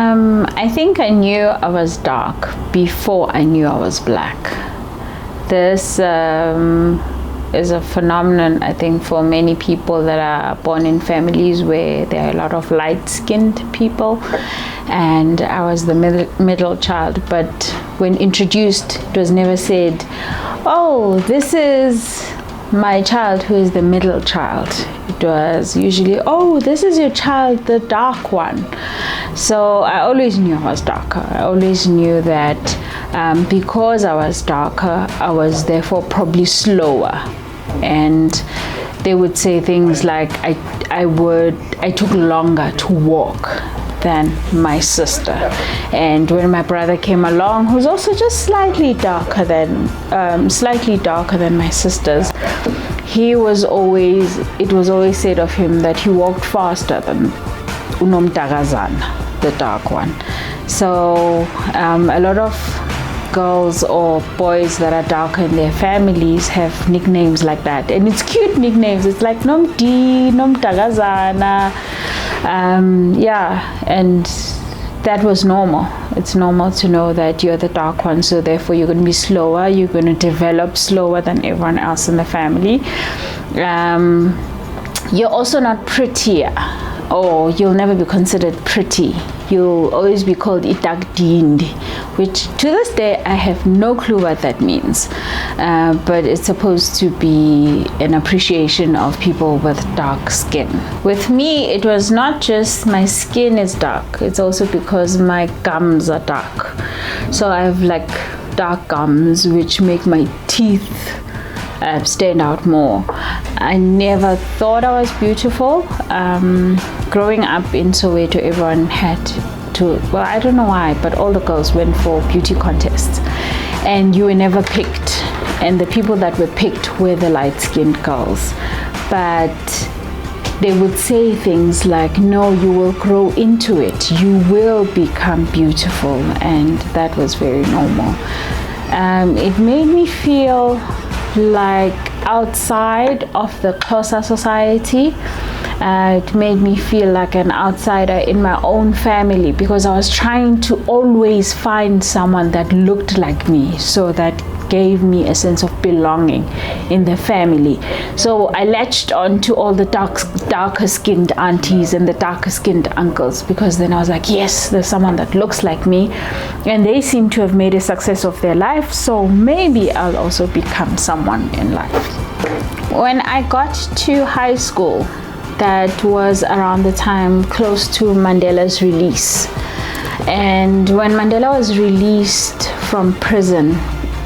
I think I knew I was dark before I knew I was black. This is a phenomenon, I think, for many people that are born in families where there are a lot of light-skinned people, and I was the middle child. But when introduced, it was never said, oh, this is my child who is the middle child. It was usually, oh, this is your child, the dark one. So I always knew I was darker. I always knew that because I was darker, I was therefore probably slower. And they would say things like I took longer to walk than my sister. And when my brother came along, who's also just slightly darker than my sisters, it was always said of him that he walked faster than unomdagazana, the dark one. So a lot of girls or boys that are darker in their families have nicknames like that, and it's cute nicknames. It's like Nomdi, Nomdagazana, and that was normal. It's normal to know that you're the dark one, so therefore you're going to be slower, you're going to develop slower than everyone else in the family. You're also not prettier, or you'll never be considered pretty. You'll always be called itagdindi, which to this day I have no clue what that means, but it's supposed to be an appreciation of people with dark skin. With me, it was not just my skin is dark, it's also because my gums are dark. So I have like dark gums which make my teeth stand out more. I never thought I was beautiful. Growing up in Soweto, everyone had to, well, I don't know why, but all the girls went for beauty contests, and you were never picked, and the people that were picked were the light-skinned girls. But they would say things like, no, you will grow into it, you will become beautiful, and that was very normal. It made me feel like outside of the Xhosa society. It made me feel like an outsider in my own family, because I was trying to always find someone that looked like me, so that gave me a sense of belonging in the family. So I latched on to all the darker skinned aunties and the darker skinned uncles, because then I was like, yes, there's someone that looks like me, and they seem to have made a success of their life, so maybe I'll also become someone in life. When I got to high school, that was around the time close to Mandela's release. And when Mandela was released from prison,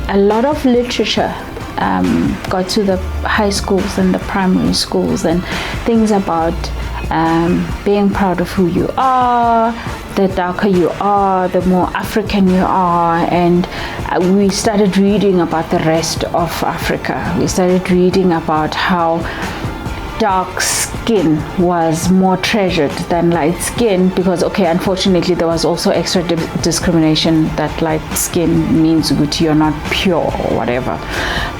a lot of literature got to the high schools and the primary schools, and things about being proud of who you are. The darker you are, the more African you are. And we started reading about the rest of Africa. We started reading about how dark skin was more treasured than light skin, because unfortunately there was also extra discrimination that light skin means good, you're not pure or whatever.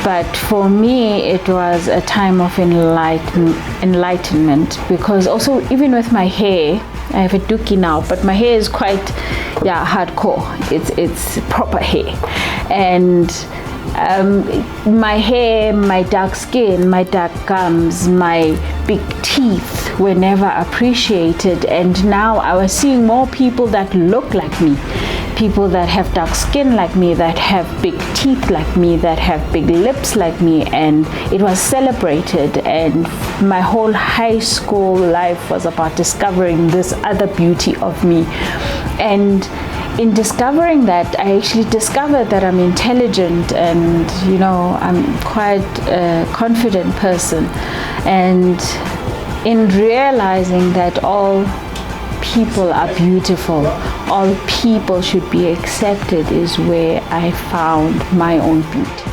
But for me it was a time of enlightenment, because also even with my hair, I have a dookie now, but my hair is quite hardcore. It's proper hair, and my hair, my dark skin, my dark gums, my big teeth were never appreciated. And now I was seeing more people that look like me, people that have dark skin like me, that have big teeth like me, that have big lips like me, and it was celebrated. And my whole high school life was about discovering this other beauty of me. And in discovering that, I actually discovered that I'm intelligent, and I'm quite a confident person. And in realizing that all people are beautiful, all people should be accepted, is where I found my own beauty.